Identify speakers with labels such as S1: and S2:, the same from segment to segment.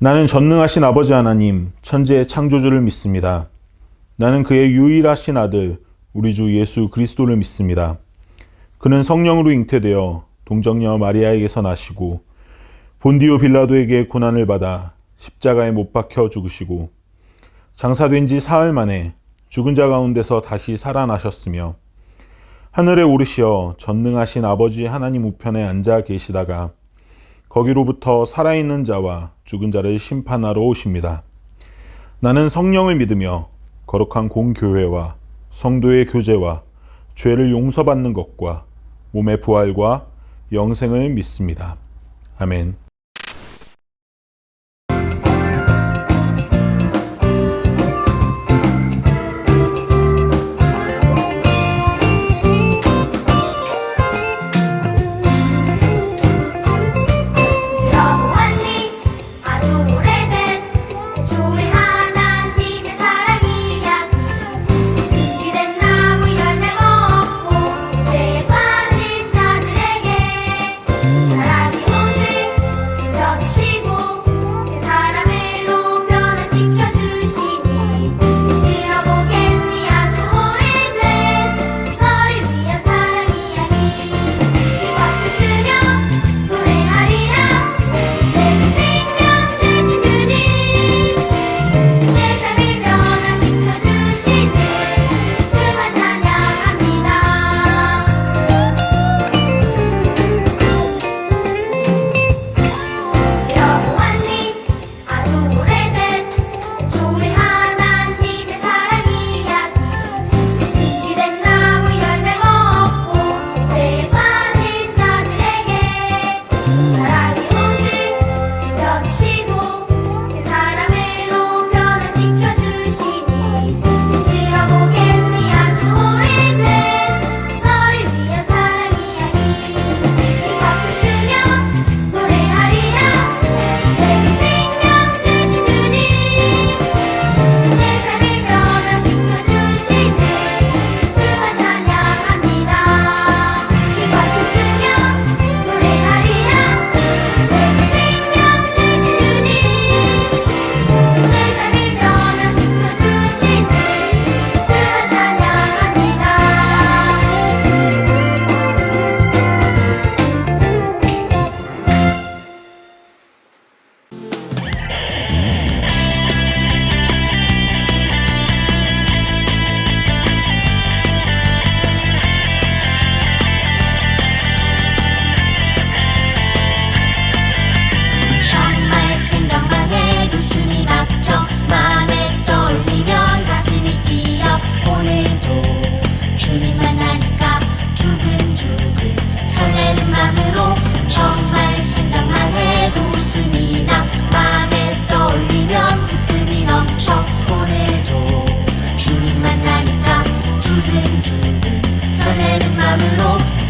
S1: 나는 전능하신 아버지 하나님, 천지의 창조주를 믿습니다. 나는 그의 유일하신 아들, 우리 주 예수 그리스도를 믿습니다. 그는 성령으로 잉태되어 동정녀 마리아에게서 나시고 본디오 빌라도에게 고난을 받아 십자가에 못 박혀 죽으시고 장사된 지 사흘 만에 죽은 자 가운데서 다시 살아나셨으며 하늘에 오르시어 전능하신 아버지 하나님 우편에 앉아 계시다가 거기로부터 살아있는 자와 죽은 자를 심판하러 오십니다. 나는 성령을 믿으며 거룩한 공교회와 성도의 교제와 죄를 용서받는 것과 몸의 부활과 영생을 믿습니다. 아멘.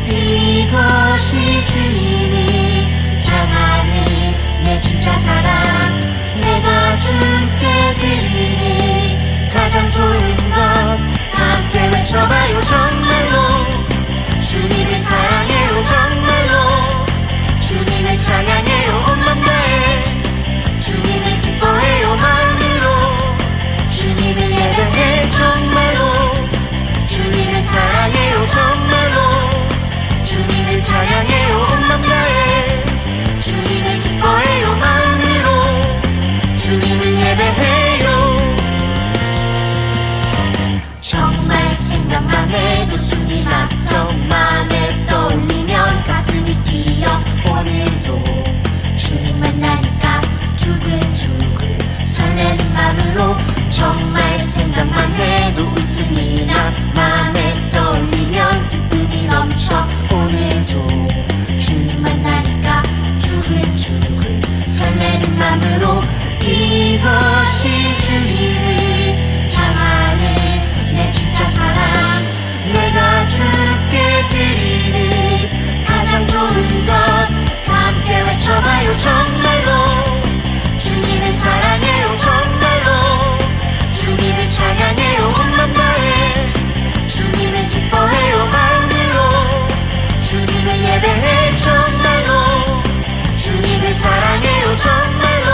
S2: 이것이 주님이 향하는 내 진짜 사랑, 내가 주께 드리는 가장 좋은 것, 다 함께 외쳐봐요. 정말로 주님을 사랑해요. 정말로 주님을 찬양해요. 온 맘 다해 주님을 기뻐해요. 마음으로 주님을 예배해. 정말로 주님을 사랑해요. 정말로 주님을 찬양해요. 온 맘 다해 주님을 기뻐해요. 마음으로 주님을 예배해요. 정말 생각만 해도 숨이 막혀, 맘에 떠올리면 가슴이 뛰어. 오늘도 주님 만나니까 두근두근 설레는 맘으로, 정말 생각만 해도 웃음이 나, 맘에 떠올리면 기쁨이 넘쳐. 오늘도 주님 만나니까 두근두근 설레는 맘으로, 이것이 주님을 향하는 내 진짜 사랑, 내가 주께 드리는 가장 좋은 것, 다 함께 외쳐봐요. 정말로 주님을 사랑해요. 정말로 주님을 찬양해요. 온 맘 다해 주님을 기뻐해요. 마음으로 주님을 예배해. 정말로 주님을 사랑해요. 정말로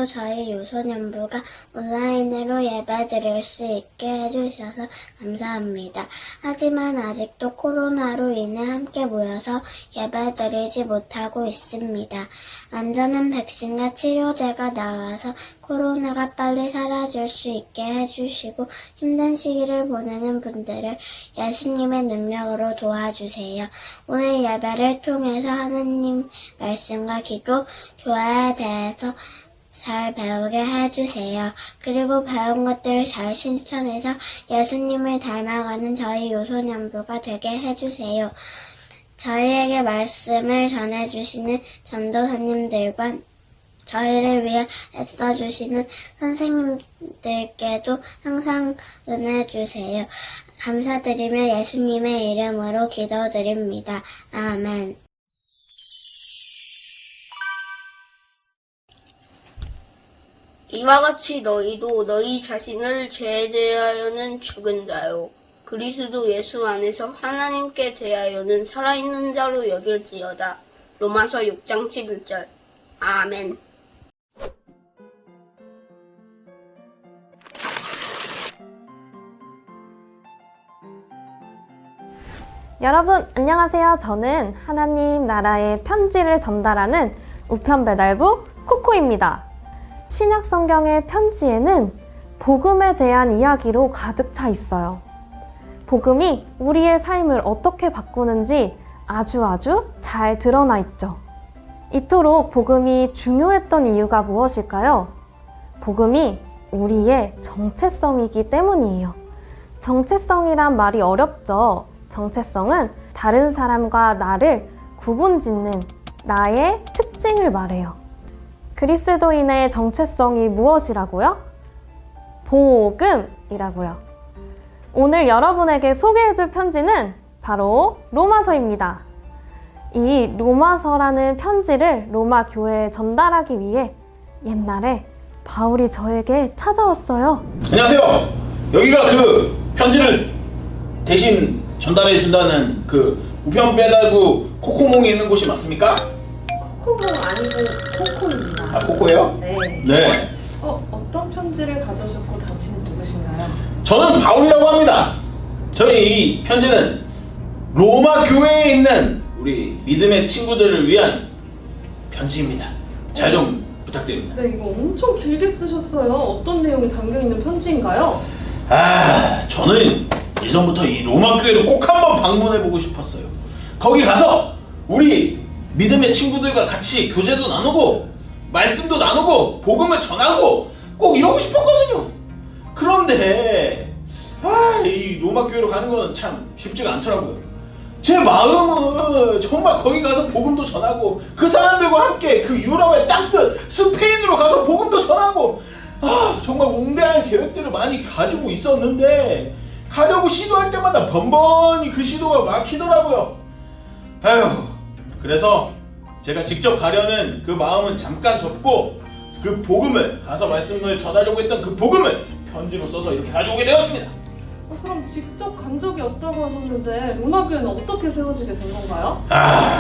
S3: 저희 유소년부가 온라인으로 예배드릴 수 있게 해주셔서 감사합니다. 하지만 아직도 코로나로 인해 함께 모여서 예배드리지 못하고 있습니다. 안전한 백신과 치료제가 나와서 코로나가 빨리 사라질 수 있게 해주시고 힘든 시기를 보내는 분들을 예수님의 능력으로 도와주세요. 오늘 예배를 통해서 하나님 말씀과 기도, 교회에 대해서 잘 배우게 해주세요. 그리고 배운 것들을 잘 실천해서 예수님을 닮아가는 저희 유소년부가 되게 해주세요. 저희에게 말씀을 전해주시는 전도사님들과 저희를 위해 애써주시는 선생님들께도 항상 은혜 주세요. 감사드리며 예수님의 이름으로 기도드립니다. 아멘.
S4: 이와 같이 너희도 너희 자신을 죄에 대하여는 죽은 자요 그리스도 예수 안에서 하나님께 대하여는 살아있는 자로 여길지어다. 로마서 6장 11절. 아멘.
S5: 여러분 안녕하세요. 저는 하나님 나라의 편지를 전달하는 우편배달부 코코입니다. 신약 성경의 편지에는 복음에 대한 이야기로 가득 차 있어요. 복음이 우리의 삶을 어떻게 바꾸는지 아주 잘 드러나 있죠. 이토록 복음이 중요했던 이유가 무엇일까요? 복음이 우리의 정체성이기 때문이에요. 정체성이란 말이 어렵죠. 정체성은 다른 사람과 나를 구분짓는 나의 특징을 말해요. 그리스도인의 정체성이 무엇이라고요? 복음이라고요. 오늘 여러분에게 소개해줄 편지는 바로 로마서입니다. 이 로마서라는 편지를 로마 교회에 전달하기 위해 옛날에 바울이 저에게 찾아왔어요.
S6: 안녕하세요. 여기가 그 편지를 대신 전달해 준다는 그 우편 배달부 코코몽이 있는 곳이 맞습니까?
S5: 코코가 아니고 코코입니다.
S6: 아, 코코예요?
S5: 네.
S6: 네.
S5: 어떤 편지를 가져오셨고 당신은 누구신가요?
S6: 저는 바울이라고 합니다. 저희 이 편지는 로마 교회에 있는 우리 믿음의 친구들을 위한 편지입니다. 잘 좀 부탁드립니다.
S5: 네, 이거 엄청 길게 쓰셨어요. 어떤 내용이 담겨있는 편지인가요?
S6: 저는 예전부터 이 로마 교회를 꼭 한번 방문해보고 싶었어요. 거기 가서 우리 믿음의 친구들과 같이 교제도 나누고 말씀도 나누고 복음을 전하고 꼭 이러고 싶었거든요. 그런데 이 로마 교회로 가는 거는 참 쉽지가 않더라고요. 제 마음은 정말 거기 가서 복음도 전하고 그 사람들과 함께 그 유럽의 땅끝 스페인으로 가서 복음도 전하고 정말 웅대한 계획들을 많이 가지고 있었는데 가려고 시도할 때마다 번번이 그 시도가 막히더라고요. 그래서 제가 직접 가려는 그 마음은 잠깐 접고 그 복음을 가서 말씀을 전하려고 했던 그 복음을 편지로 써서 이렇게 가져오게 되었습니다.
S5: 그럼 직접 간 적이 없다고 하셨는데 로마 교회는 어떻게 세워지게 된 건가요?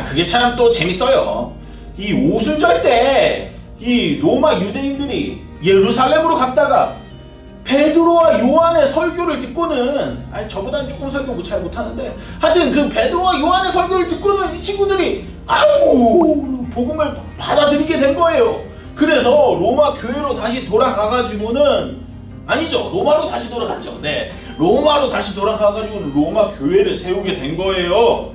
S6: 그게 참 또 재밌어요. 이 오순절 때 이 로마 유대인들이 예루살렘으로 갔다가 베드로와 요한의 설교를 듣고는 저보다는 조금 설교 잘 못하는데 하여튼 그 베드로와 요한의 설교를 듣고는 이 친구들이 복음을 받아들이게 된 거예요. 그래서 로마 교회로 다시 돌아가가지고는 로마로 다시 돌아갔죠. 네, 로마로 다시 돌아가가지고는 로마 교회를 세우게 된 거예요.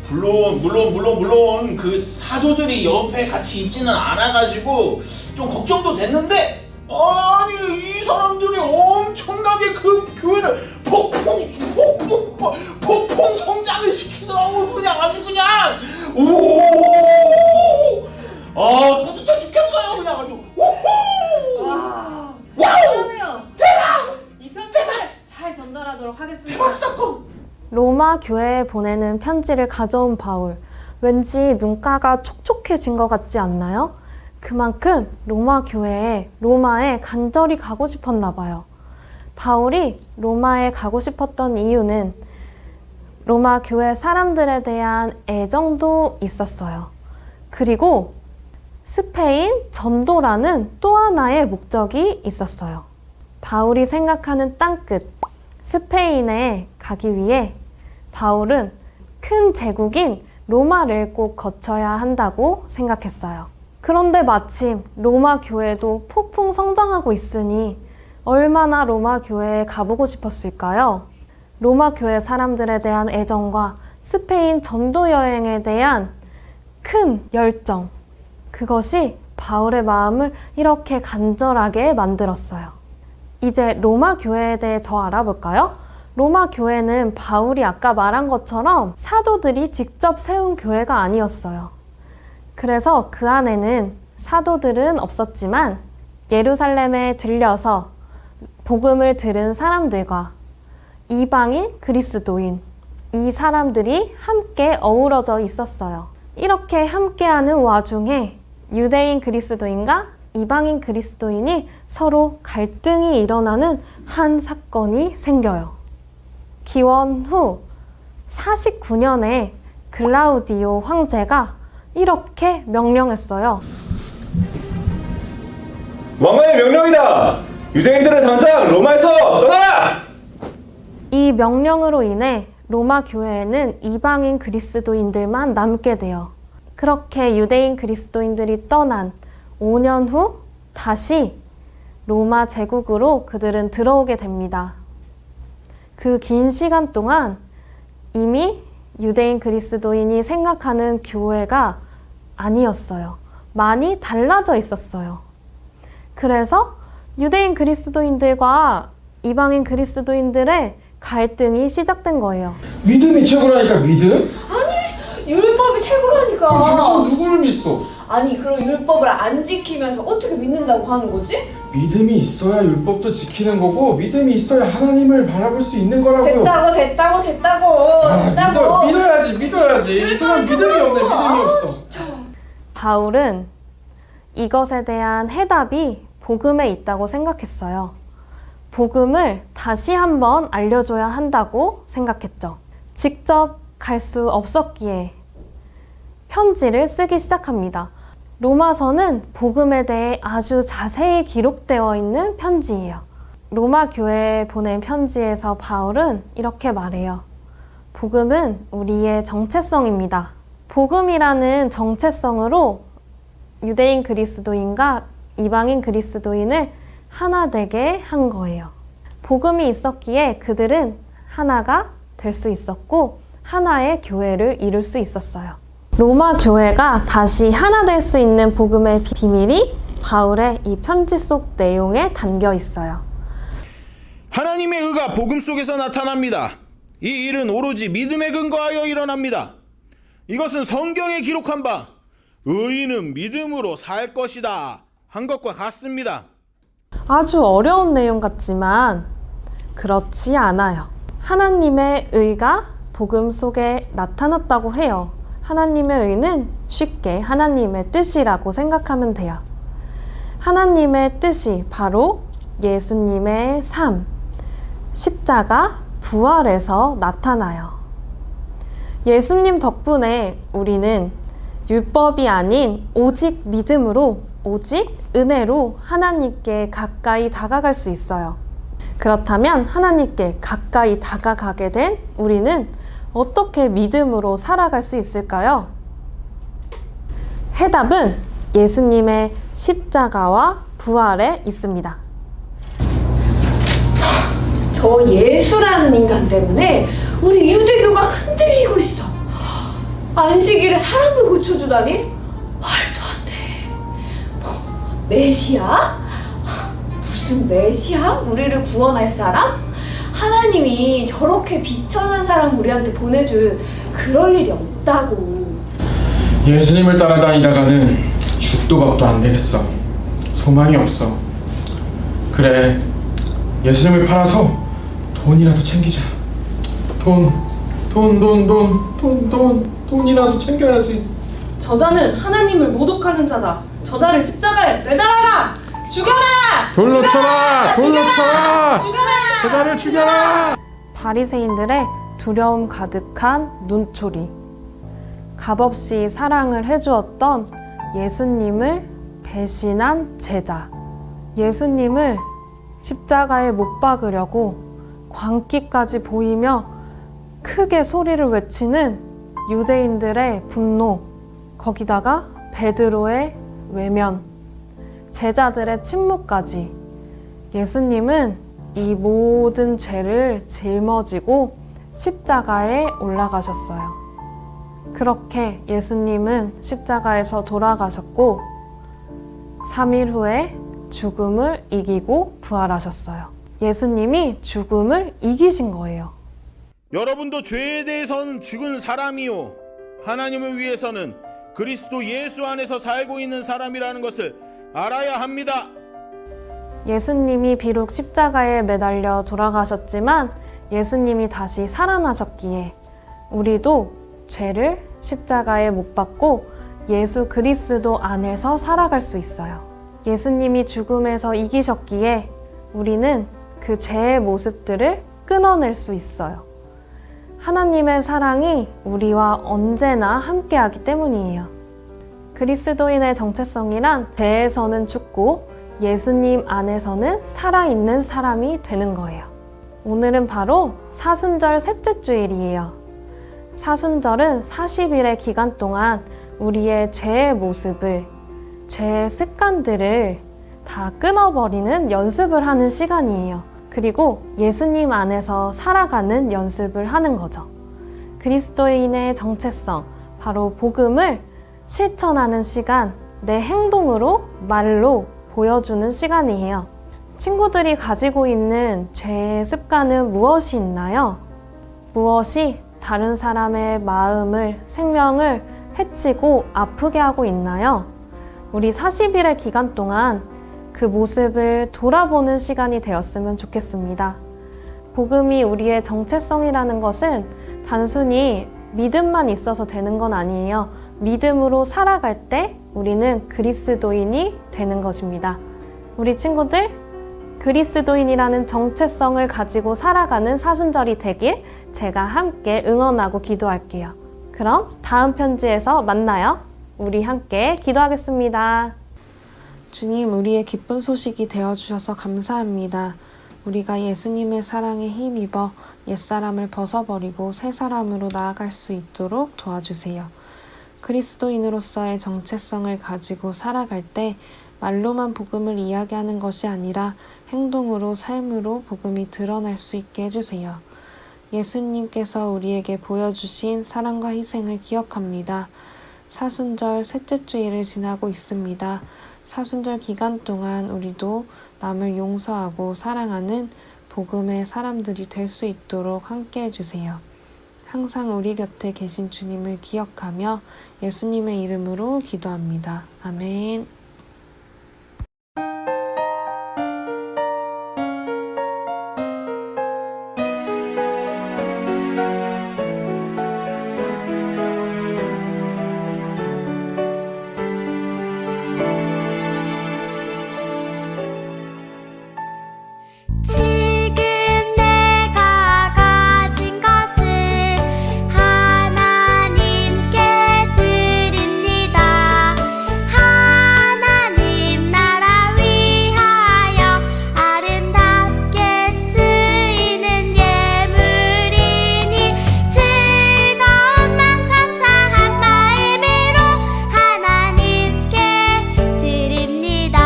S6: 물론 그 사도들이 옆에 같이 있지는 않아가지고 좀 걱정도 됐는데 이 사람들이 엄청나게 그 교회를 폭풍 성장을 시키더라고. 그냥 아주 그냥 뿌듯해 죽겠어요. 그냥 아주
S5: 와우!
S6: 대박!
S5: 이 편지를 잘 전달하도록 하겠습니다.
S6: 대박 사건!
S5: 로마 교회에 보내는 편지를 가져온 바울. 왠지 눈가가 촉촉해진 것 같지 않나요? 그만큼 로마에 간절히 가고 싶었나 봐요. 바울이 로마에 가고 싶었던 이유는 로마 교회 사람들에 대한 애정도 있었어요. 그리고
S7: 스페인 전도라는 또 하나의 목적이 있었어요. 바울이 생각하는 땅끝, 스페인에 가기 위해 바울은 큰 제국인 로마를 꼭 거쳐야 한다고 생각했어요. 그런데 마침 로마 교회도 폭풍 성장하고 있으니 얼마나 로마 교회에 가보고 싶었을까요? 로마 교회 사람들에 대한 애정과 스페인 전도 여행에 대한 큰 열정, 그것이 바울의 마음을 이렇게 간절하게 만들었어요. 이제 로마 교회에 대해 더 알아볼까요? 로마 교회는 바울이 아까 말한 것처럼 사도들이 직접 세운 교회가 아니었어요. 그래서 그 안에는 사도들은 없었지만 예루살렘에 들려서 복음을 들은 사람들과 이방인 그리스도인, 이 사람들이 함께 어우러져 있었어요. 이렇게 함께하는 와중에 유대인 그리스도인과 이방인 그리스도인이 서로 갈등이 일어나는 한 사건이 생겨요. 기원 후 49년에 글라우디오 황제가 이렇게 명령했어요.
S8: 왕의 명령이다! 유대인들은 당장 로마에서 떠나라!
S7: 이 명령으로 인해 로마 교회에는 이방인 그리스도인들만 남게 돼요. 그렇게 유대인 그리스도인들이 떠난 5년 후 다시 로마 제국으로 그들은 들어오게 됩니다. 그 긴 시간 동안 이미 유대인 그리스도인이 생각하는 교회가 아니었어요. 많이 달라져 있었어요. 그래서 유대인 그리스도인들과 이방인 그리스도인들의 갈등이 시작된 거예요.
S8: 믿음이 최고라니까 믿음?
S9: 율법이 최고라니까.
S8: 그럼 당신 누구를 믿어?
S9: 아니 그럼 율법을 안 지키면서 어떻게 믿는다고 하는 거지?
S8: 믿음이 있어야 율법도 지키는 거고 믿음이 있어야 하나님을 바라볼 수 있는 거라고요.
S9: 됐다고.
S8: 믿어야지. 이 사람 믿음이 없네. 믿음이 없어.
S7: 바울은 이것에 대한 해답이 복음에 있다고 생각했어요. 복음을 다시 한번 알려줘야 한다고 생각했죠. 직접 갈 수 없었기에 편지를 쓰기 시작합니다. 로마서는 복음에 대해 아주 자세히 기록되어 있는 편지예요. 로마 교회에 보낸 편지에서 바울은 이렇게 말해요. 복음은 우리의 정체성입니다. 복음이라는 정체성으로 유대인 그리스도인과 이방인 그리스도인을 하나 되게 한 거예요. 복음이 있었기에 그들은 하나가 될 수 있었고 하나의 교회를 이룰 수 있었어요. 로마 교회가 다시 하나 될 수 있는 복음의 비밀이 바울의 이 편지 속 내용에 담겨 있어요.
S6: 하나님의 의가 복음 속에서 나타납니다. 이 일은 오로지 믿음에 근거하여 일어납니다. 이것은 성경에 기록한 바 의인은 믿음으로 살 것이다 한 것과 같습니다.
S7: 아주 어려운 내용 같지만 그렇지 않아요. 하나님의 의가 복음 속에 나타났다고 해요. 하나님의 의는 쉽게 하나님의 뜻이라고 생각하면 돼요. 하나님의 뜻이 바로 예수님의 삶, 십자가, 부활에서 나타나요. 예수님 덕분에 우리는 율법이 아닌 오직 믿음으로, 오직 은혜로 하나님께 가까이 다가갈 수 있어요. 그렇다면 하나님께 가까이 다가가게 된 우리는 어떻게 믿음으로 살아갈 수 있을까요? 해답은 예수님의 십자가와 부활에 있습니다.
S9: 저 예수라는 인간 때문에 우리 유대교가 흔들리고 있어. 안식일에 사람을 고쳐주다니? 말도 안 돼. 뭐, 메시아? 무슨 메시아? 우리를 구원할 사람? 하나님이 저렇게 비천한 사람 우리한테 보내줄 그럴 일이 없다고.
S8: 예수님을 따라다니다가는 죽도 밥도 안 되겠어. 소망이 없어. 그래, 예수님을 팔아서 돈이라도 챙기자. 돈이라도 챙겨야지.
S5: 저자는 하나님을 모독하는 자다. 저자를 십자가에 매달아라. 죽여라.
S8: 돌로 쳐라!
S5: 죽여라.
S8: 저자를 죽여라!
S7: 바리새인들의 두려움 가득한 눈초리, 값없이 사랑을 해주었던 예수님을 배신한 제자. 예수님을 십자가에 못 박으려고 광기까지 보이며 크게 소리를 외치는 유대인들의 분노, 거기다가 베드로의 외면, 제자들의 침묵까지 예수님은 이 모든 죄를 짊어지고 십자가에 올라가셨어요. 그렇게 예수님은 십자가에서 돌아가셨고 3일 후에 죽음을 이기고 부활하셨어요. 예수님이 죽음을 이기신 거예요.
S1: 여러분도 죄에 대해서는 죽은 사람이요 하나님을 위해서는 그리스도 예수 안에서 살고 있는 사람이라는 것을 알아야 합니다.
S7: 예수님이 비록 십자가에 매달려 돌아가셨지만 예수님이 다시 살아나셨기에 우리도 죄를 십자가에 못 박고 예수 그리스도 안에서 살아갈 수 있어요. 예수님이 죽음에서 이기셨기에 우리는 그 죄의 모습들을 끊어낼 수 있어요. 하나님의 사랑이 우리와 언제나 함께하기 때문이에요. 그리스도인의 정체성이란 죄에서는 죽고 예수님 안에서는 살아있는 사람이 되는 거예요. 오늘은 바로 사순절 셋째 주일이에요. 사순절은 40일의 기간 동안 우리의 죄의 모습을, 죄의 습관들을 다 끊어버리는 연습을 하는 시간이에요. 그리고 예수님 안에서 살아가는 연습을 하는 거죠. 그리스도인의 정체성, 바로 복음을 실천하는 시간, 내 행동으로, 말로 보여주는 시간이에요. 친구들이 가지고 있는 죄의 습관은 무엇이 있나요? 무엇이 다른 사람의 마음을, 생명을 해치고 아프게 하고 있나요? 우리 40일의 기간 동안 그 모습을 돌아보는 시간이 되었으면 좋겠습니다. 복음이 우리의 정체성이라는 것은 단순히 믿음만 있어서 되는 건 아니에요. 믿음으로 살아갈 때 우리는 그리스도인이 되는 것입니다. 우리 친구들, 그리스도인이라는 정체성을 가지고 살아가는 사순절이 되길 제가 함께 응원하고 기도할게요. 그럼 다음 편지에서 만나요. 우리 함께 기도하겠습니다. 주님, 우리의 기쁜 소식이 되어주셔서 감사합니다. 우리가 예수님의 사랑에 힘입어 옛사람을 벗어버리고 새 사람으로 나아갈 수 있도록 도와주세요. 그리스도인으로서의 정체성을 가지고 살아갈 때 말로만 복음을 이야기하는 것이 아니라 행동으로, 삶으로 복음이 드러날 수 있게 해주세요. 예수님께서 우리에게 보여주신 사랑과 희생을 기억합니다. 사순절 셋째 주일을 지나고 있습니다. 사순절 기간 동안 우리도 남을 용서하고 사랑하는 복음의 사람들이 될 수 있도록 함께 해주세요. 항상 우리 곁에 계신 주님을 기억하며 예수님의 이름으로 기도합니다. 아멘.
S2: 지금 내가 가진 것을 하나님께 드립니다. 하나님 나라 위하여 아름답게 쓰이는 예물이니 즐거운 맘 감사한 마음으로 하나님께 드립니다.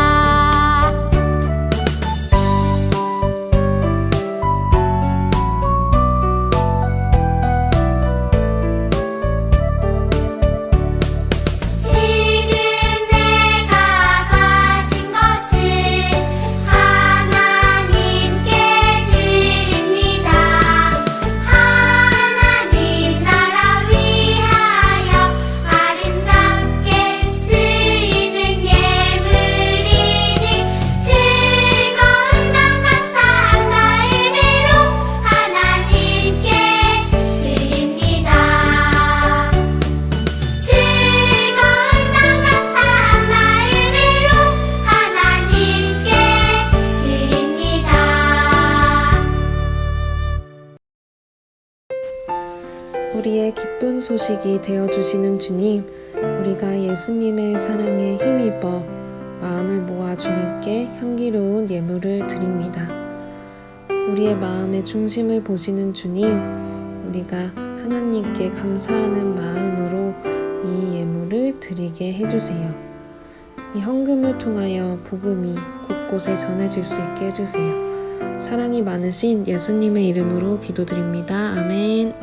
S2: 지금 내가 가진 것을 하나님께 드립니다. 하나님 나라 위하여 아름답게 쓰이는 예물이니 즐거운 맘 감사한 마음으로 하나님께 드립니다. 즐거운 맘 감사한 마음으로 하나님께 드립니다.
S7: 우리의 기쁜 소식이 되어주시는 주님, 우리가 예수님의 사랑에 힘입어 마음을 모아 주님께 향기로운 예물을 드립니다. 우리의 마음의 중심을 보시는 주님, 우리가 하나님께 감사하는 마음으로 이 예물을 드리게 해주세요. 이 헌금을 통하여 복음이 곳곳에 전해질 수 있게 해주세요. 사랑이 많으신 예수님의 이름으로 기도드립니다. 아멘.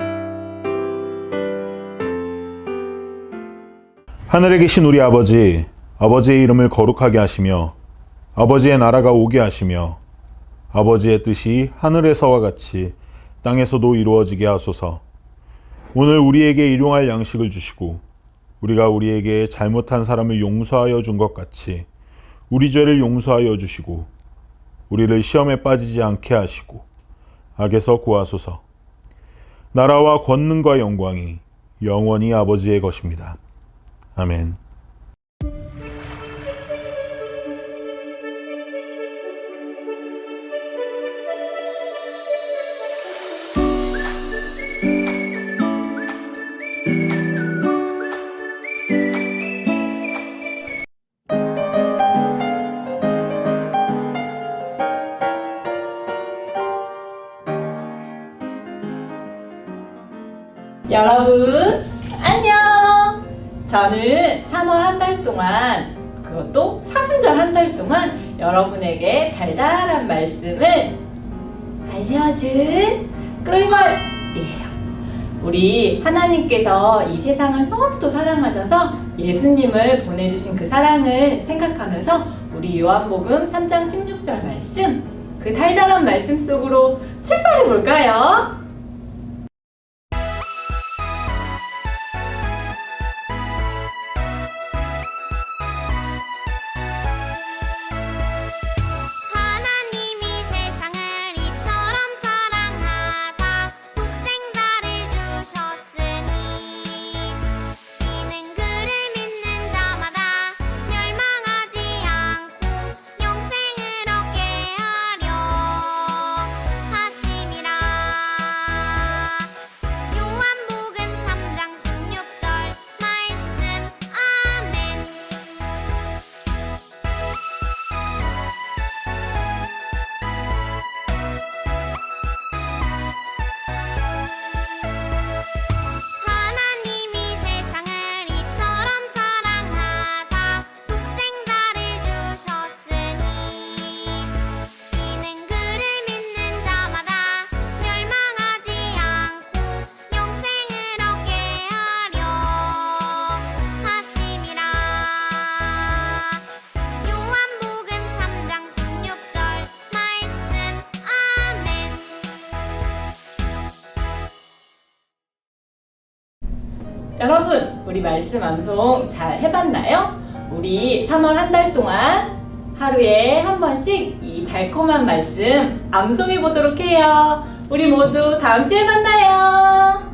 S1: 하늘에 계신 우리 아버지, 아버지의 이름을 거룩하게 하시며 아버지의 나라가 오게 하시며 아버지의 뜻이 하늘에서와 같이 땅에서도 이루어지게 하소서. 오늘 우리에게 일용할 양식을 주시고 우리가 우리에게 잘못한 사람을 용서하여 준 것 같이 우리 죄를 용서하여 주시고 우리를 시험에 빠지지 않게 하시고 악에서 구하소서. 나라와 권능과 영광이 영원히 아버지의 것입니다. 아멘.
S10: 여러분 안녕. 저는 3월 한 달 동안, 그것도 사순절 한 달 동안 여러분에게 달달한 말씀을 알려줄 꿀벌이에요. 우리 하나님께서 이 세상을 너무도 사랑하셔서 예수님을 보내주신 그 사랑을 생각하면서 우리 요한복음 3장 16절 말씀, 그 달달한 말씀 속으로 출발해 볼까요?
S2: 하나님이 세상을 이처럼 사랑하사 독생자를 주셨으니 이는 그를 믿는 자마다 멸망하지 않고 영생을 얻게 하려 하심이라. 요한복음 3장 16절 말씀. 아멘. 하나님이 세상을 이처럼 사랑하사 독생자를 주셨으니 이는 그를 믿는 자마다 멸망하지 않고 영생을 얻게 하려 하심이라. 요한복음 3장 16절 말씀. 아멘.
S10: 여러분, 우리 말씀 암송 잘 해봤나요? 우리 3월 한 달 동안 하루에 한 번씩 이 달콤한 말씀 암송해 보도록 해요. 우리 모두 다음 주에 만나요.